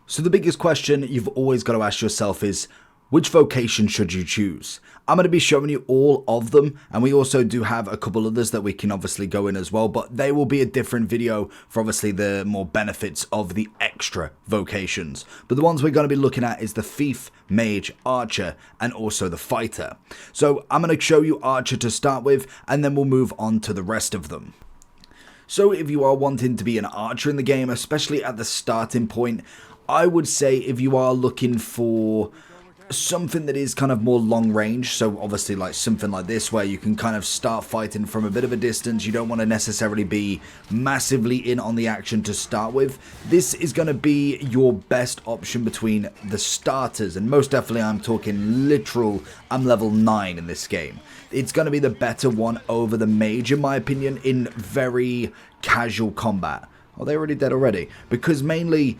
So the biggest question you've always got to ask yourself is, which vocation should you choose? I'm going to be showing you all of them, and we also do have a couple others that we can obviously go in as well, but they will be a different video for obviously the more benefits of the extra vocations. But the ones we're going to be looking at is the thief, mage, archer, and also the fighter. So I'm going to show you archer to start with, and then we'll move on to the rest of them. So if you are wanting to be an archer in the game, especially at the starting point, I would say if you are looking for something that is kind of more long range, so obviously like something like this where you can kind of start fighting from a bit of a distance, you don't want to necessarily be massively in on the action to start with, this is going to be your best option between the starters, and most definitely I'm talking literal, I'm level 9 in this game. It's going to be the better one over the mage in my opinion in very casual combat. Are they already dead already? Because mainly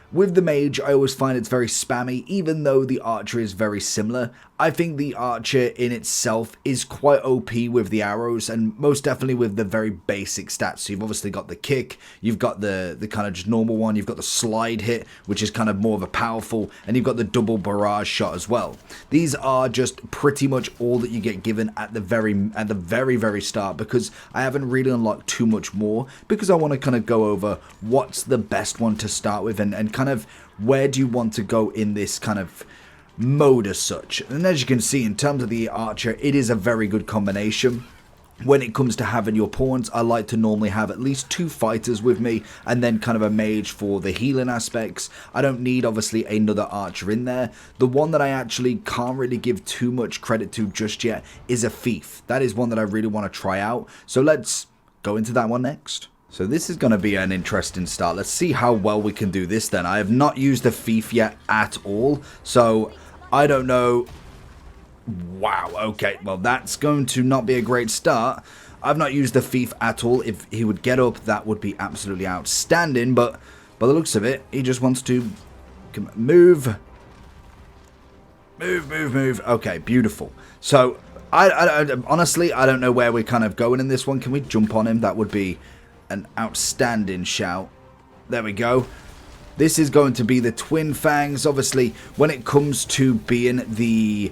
with the mage, I always find it's very spammy, even though the archer is very similar. I think the archer in itself is quite OP with the arrows, and most definitely with the very basic stats. So you've obviously got the kick, you've got the kind of just normal one, you've got the slide hit, which is kind of more of a powerful, and you've got the double barrage shot as well. These are just pretty much all that you get given at the very start, because I haven't really unlocked too much more, because I want to kind of go over what's the best one to start with, and kind of where do you want to go in this kind of mode as such. And as you can see, in terms of the archer, it is a very good combination. When it comes to having your pawns, I like to normally have at least 2 fighters with me, and then kind of a mage for the healing aspects. I don't need obviously another archer in there. The one that I actually can't really give too much credit to just yet is a thief. That is one that I really want to try out, so let's go into that one next. So this is going to be an interesting start. Let's see how well we can do this then. I have not used the thief yet at all, so I don't know. Wow, okay, well that's going to not be a great start. I've not used the thief at all. If he would get up, that would be absolutely outstanding, but by the looks of it, he just wants to move. Move. Okay, beautiful. So, I honestly, I don't know where we're kind of going in this one. Can we jump on him? That would be an outstanding shout. There we go. This is going to be the twin fangs. Obviously, when it comes to being the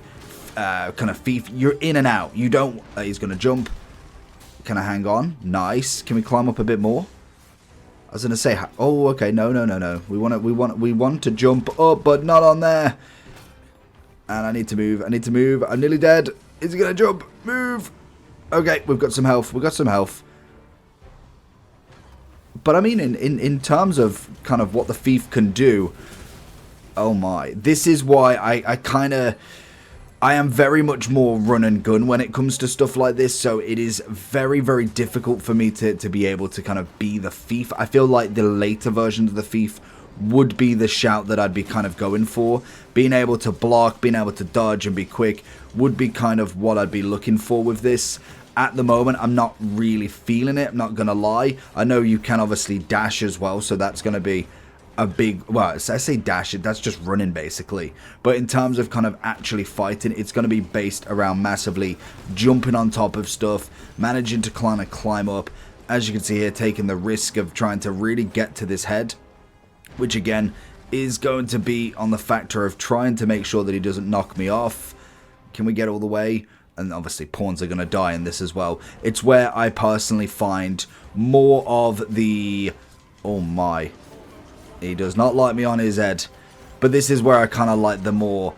kind of thief, you're in and out. You don't. He's going to jump. Can I hang on? Nice. Can we climb up a bit more? I was going to say. Oh, okay. No. We want to jump up, but not on there. And I need to move. I'm nearly dead. Is he going to jump? Move. Okay, we've got some health. But I mean, in terms of kind of what the thief can do, oh my, this is why I am very much more run and gun when it comes to stuff like this, so it is very difficult for me to be able to kind of be the thief. I feel like the later versions of the thief would be the shout that I'd be kind of going for. Being able to block, being able to dodge and be quick would be kind of what I'd be looking for with this. At the moment, I'm not really feeling it, I'm not going to lie. I know you can obviously dash as well, so that's going to be a big, well, I say dash, that's just running basically. But in terms of kind of actually fighting, it's going to be based around massively jumping on top of stuff, managing to kind of climb up. As you can see here, taking the risk of trying to really get to this head, which again is going to be on the factor of trying to make sure that he doesn't knock me off. Can we get all the way? And obviously pawns are going to die in this as well. It's where I personally find more of the... Oh my. He does not like me on his head. But this is where I kind of like the more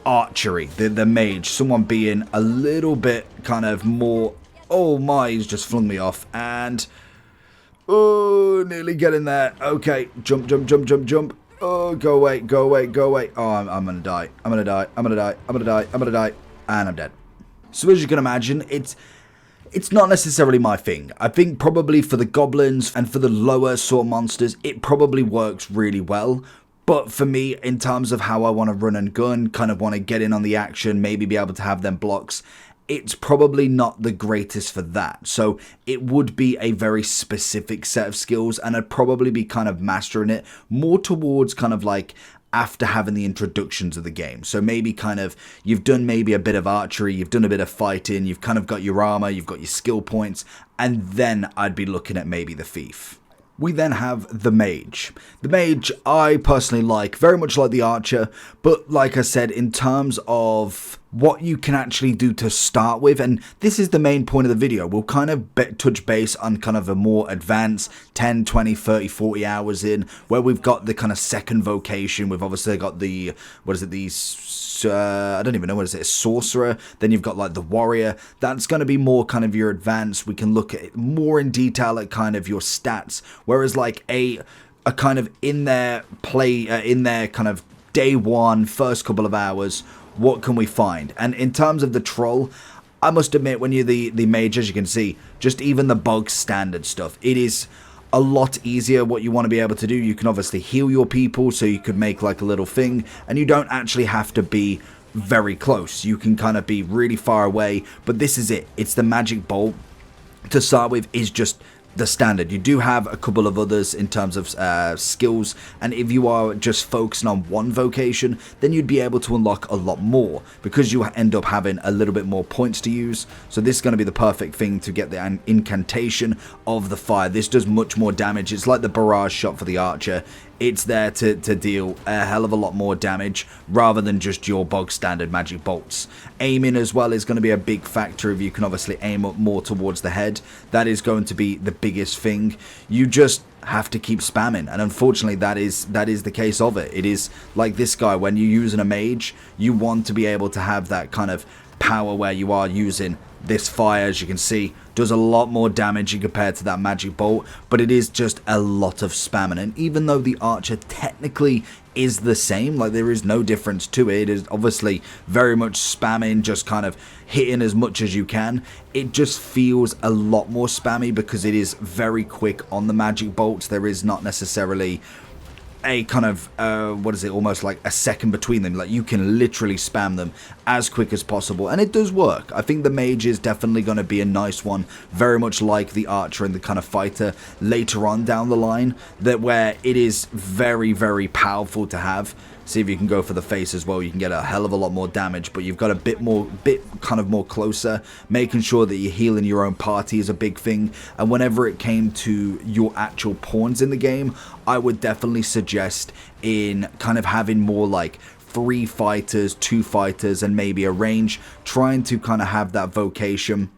archery, the mage. Someone being a little bit kind of more... Oh my, he's just flung me off. And... Oh, nearly getting there. Okay, jump. Oh, go away. Oh, I'm going to die. I'm going to die. And I'm dead. So as you can imagine, it's not necessarily my thing. I think probably for the goblins and for the lower sort of monsters, it probably works really well. But for me, in terms of how I want to run and gun, kind of want to get in on the action, maybe be able to have them blocks, it's probably not the greatest for that. So it would be a very specific set of skills, and I'd probably be kind of mastering it more towards kind of like after having the introductions of the game. So maybe kind of, you've done maybe a bit of archery, you've done a bit of fighting, you've kind of got your armor, you've got your skill points, and then I'd be looking at maybe the thief. We then have the mage. The mage I personally like, very much like the archer, but like I said, in terms of what you can actually do to start with, and this is the main point of the video, we'll kind of touch base on kind of a more advanced 10, 20, 30, 40 hours in, where we've got the kind of second vocation. We've obviously got the, I don't even know what it is, sorcerer. Then you've got like the warrior. That's going to be more kind of your advanced. We can look at it more in detail at kind of your stats. Whereas like a kind of in their kind of day one, first couple of hours, what can we find? And in terms of the troll, I must admit, when you're the mage, as you can see, just even the bog standard stuff, it is a lot easier. What you want to be able to do, you can obviously heal your people, so you could make like a little thing, and you don't actually have to be very close. You can kind of be really far away, but this is it. It's the magic bolt to start with, is just the standard. You do have a couple of others in terms of skills, and if you are just focusing on one vocation, then you'd be able to unlock a lot more, because you end up having a little bit more points to use. So this is going to be the perfect thing to get the incantation of the fire. This does much more damage. It's like the barrage shot for the archer. It's there to deal a hell of a lot more damage rather than just your bog standard magic bolts. Aiming as well is going to be a big factor. If you can obviously aim up more towards the head, that is going to be the biggest thing. You just have to keep spamming, and unfortunately that is the case of it. It is like this guy, when you're using a mage, you want to be able to have that kind of power where you are using this fire. As you can see, does a lot more damage compared to that magic bolt, but it is just a lot of spamming. And even though the archer technically is the same, like there is no difference to it, it is obviously very much spamming, just kind of hitting as much as you can. It just feels a lot more spammy because it is very quick on the magic bolts. There is not necessarily a kind of almost like a second between them. Like you can literally spam them as quick as possible, and it does work. I think the mage is definitely going to be a nice one, very much like the archer and the kind of fighter later on down the line, that where it is very, very powerful to have. See if you can go for the face as well. You can get a hell of a lot more damage, but you've got a bit kind of more closer. Making sure that you're healing your own party is a big thing. And whenever it came to your actual pawns in the game, I would definitely suggest in kind of having more like 3 fighters, 2 fighters, and maybe a range, trying to kind of have that vocation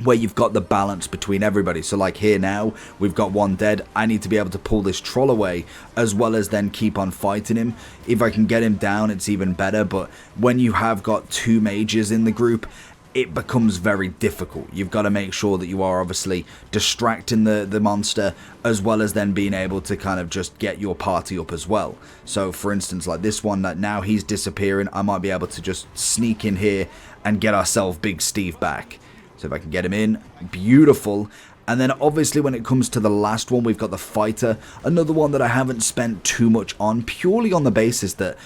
where you've got the balance between everybody. So like here now, we've got one dead. I need to be able to pull this troll away, as well as then keep on fighting him. If I can get him down, it's even better. But when you have got 2 mages in the group, it becomes very difficult. You've got to make sure that you are obviously distracting the monster, as well as then being able to kind of just get your party up as well. So for instance, like this one, that now he's disappearing, I might be able to just sneak in here and get ourselves Big Steve back. So if I can get him in, beautiful. And then obviously when it comes to the last one, we've got the fighter. Another one that I haven't spent too much on, purely on the basis that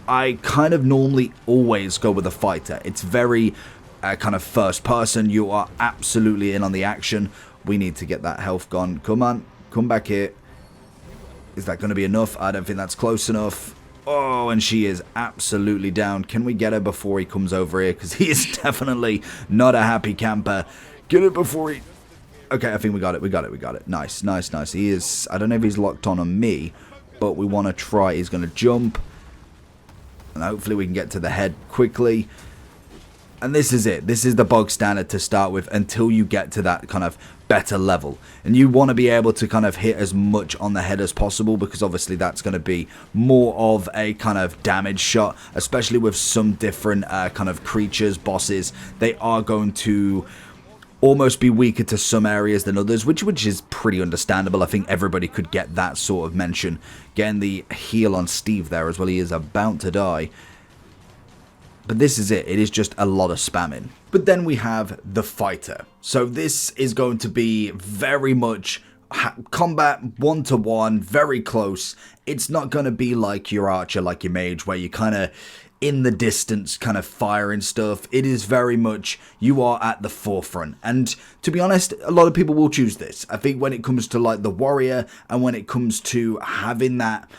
I kind of normally always go with the fighter. It's very kind of first person. You are absolutely in on the action. We need to get that health gone. Come on, come back here. Is that going to be enough? I don't think that's close enough. Oh, and she is absolutely down. Can we get her before he comes over here? Because he is definitely not a happy camper. Get it before he... Okay, I think we got it. We got it. Nice, nice, nice. He is... I don't know if he's locked on me, but we want to try. He's going to jump. And hopefully we can get to the head quickly. And this is it. This is the bog standard to start with until you get to that kind of better level. And you want to be able to kind of hit as much on the head as possible, because obviously that's going to be more of a kind of damage shot, especially with some different kind of creatures, bosses. They are going to almost be weaker to some areas than others, which is pretty understandable. I think everybody could get that sort of mention. Getting the heal on Steve there as well. He is about to die. But this is it. It is just a lot of spamming. But then we have the fighter. So this is going to be very much combat 1-to-1, very close. It's not going to be like your archer, like your mage, where you kind of in the distance kind of firing stuff. It is very much you are at the forefront. And to be honest, a lot of people will choose this. I think when it comes to like the warrior, and when it comes to having that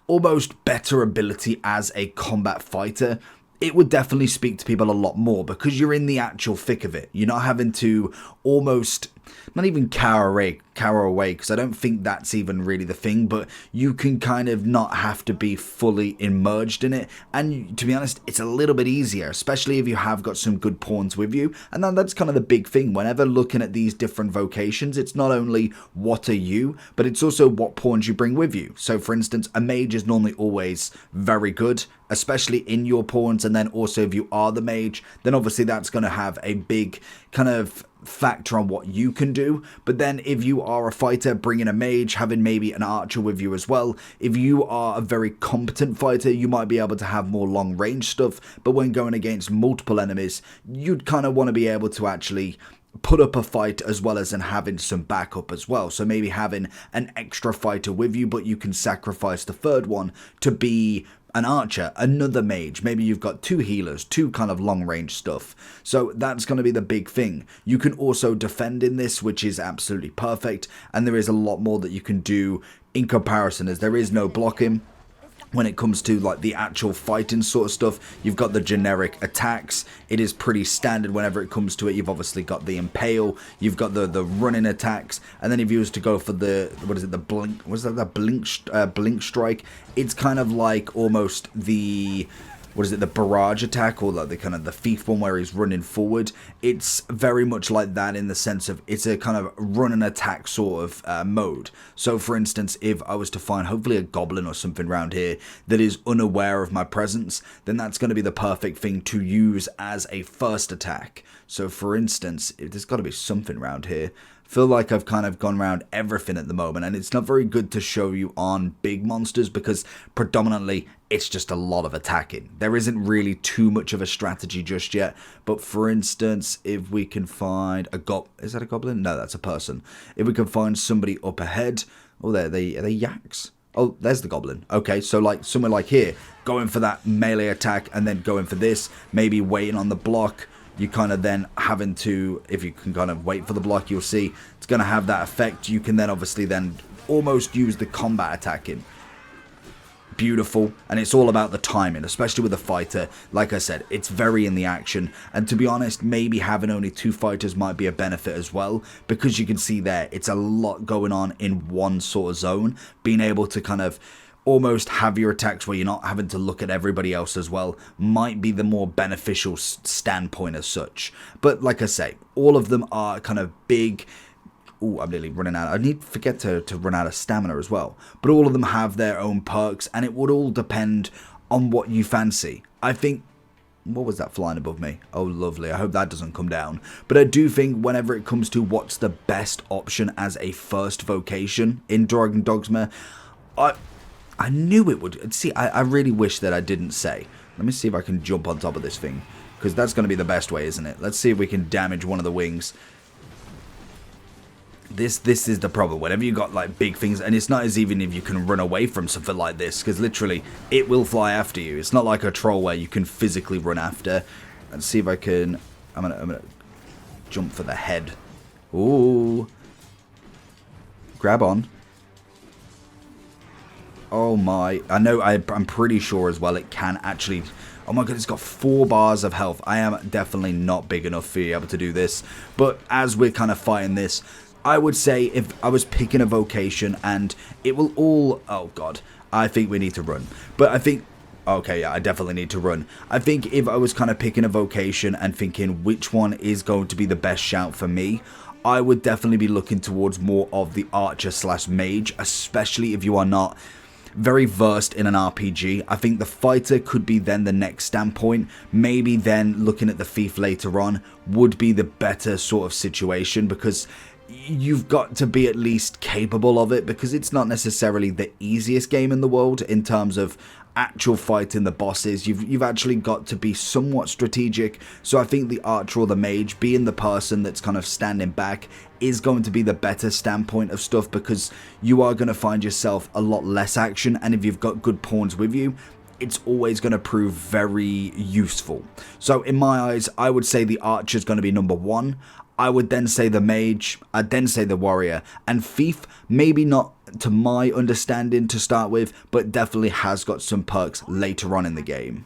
almost better ability as a combat fighter, it would definitely speak to people a lot more, because you're in the actual thick of it. You're not having to almost, not even cower away, cower away, because I don't think that's even really the thing, but you can kind of not have to be fully immersed in it, and to be honest, it's a little bit easier, especially if you have got some good pawns with you. And that's kind of the big thing whenever looking at these different vocations. It's not only what are you, but it's also what pawns you bring with you. So for instance, a mage is normally always very good, especially in your pawns, and then also if you are the mage, then obviously that's going to have a big kind of factor on what you can do. But then if you are a fighter, bringing a mage, having maybe an archer with you as well. If you are a very competent fighter, you might be able to have more long range stuff, but when going against multiple enemies, you'd kind of want to be able to actually put up a fight as well as in having some backup as well. So maybe having an extra fighter with you, but you can sacrifice the third one to be an archer, another mage. Maybe you've got 2 healers, 2 kind of long range stuff. So that's going to be the big thing. You can also defend in this, which is absolutely perfect. And there is a lot more that you can do in comparison, as there is no blocking. When it comes to like the actual fighting sort of stuff, you've got the generic attacks. It is pretty standard whenever it comes to it. You've obviously got the impale, you've got the running attacks, and then if you was to go for the, what is it, the blink, was that the blink strike? It's kind of like almost the, what is it, the barrage attack, or like the kind of the thief one where he's running forward. It's very much like that in the sense of it's a kind of run and attack sort of mode. So for instance, if I was to find hopefully a goblin or something around here that is unaware of my presence, then that's going to be the perfect thing to use as a first attack. So for instance, there's got to be something around here. Feel like I've kind of gone around everything at the moment, and it's not very good to show you on big monsters because predominantly it's just a lot of attacking. There isn't really too much of a strategy just yet. But for instance, if we can find a is that a goblin? No, that's a person. If we can find somebody up ahead. Oh, are they yaks? Oh, there's the goblin. Okay, so like somewhere like here, going for that melee attack and then going for this, maybe waiting on the block. You kind of then having to, if you can kind of wait for the block, you'll see it's going to have that effect. You can then obviously then almost use the combat attacking. Beautiful. And it's all about the timing, especially with a fighter. Like I said, it's very in the action. And to be honest, maybe having only 2 fighters might be a benefit as well, because you can see there, it's a lot going on in one sort of zone. Being able to kind of almost have your attacks where you're not having to look at everybody else as well might be the more beneficial standpoint as such. But like I say, all of them are kind of big. Oh, I'm nearly running out. I need to forget to run out of stamina as well. But all of them have their own perks, and it would all depend on what you fancy. I think, what was that flying above me? Oh, lovely. I hope that doesn't come down. But I do think whenever it comes to what's the best option as a first vocation in Dogma, I knew it would. See, I really wish that I didn't say. Let me see if I can jump on top of this thing, because that's going to be the best way, isn't it? Let's see if we can damage one of the wings. This is the problem. Whenever you got like big things, and it's not as even if you can run away from something like this, because literally it will fly after you. It's not like a troll where you can physically run after. Let's see if I can. I'm gonna jump for the head. Ooh, grab on. Oh my, I know, I'm pretty sure as well it can actually, oh my god, it's got 4 bars of health. I am definitely not big enough to be able to do this. But as we're kind of fighting this, I would say if I was picking a vocation and it will all, oh god, I think we need to run. But I think, okay, yeah, I definitely need to run. I think if I was kind of picking a vocation and thinking which one is going to be the best shout for me, I would definitely be looking towards more of the archer / mage, especially if you are not very versed in an RPG. I think the fighter could be then the next standpoint. Maybe then looking at the thief later on would be the better sort of situation, because you've got to be at least capable of it, because it's not necessarily the easiest game in the world in terms of actual fighting the bosses. You've actually got to be somewhat strategic. So I think the archer or the mage, being the person that's kind of standing back, is going to be the better standpoint of stuff, because you are going to find yourself a lot less action, and if you've got good pawns with you, it's always going to prove very useful. So in my eyes, I would say the archer is going to be number 1. I would then say the mage, I'd then say the warrior, and thief, maybe not to my understanding to start with, but definitely has got some perks later on in the game.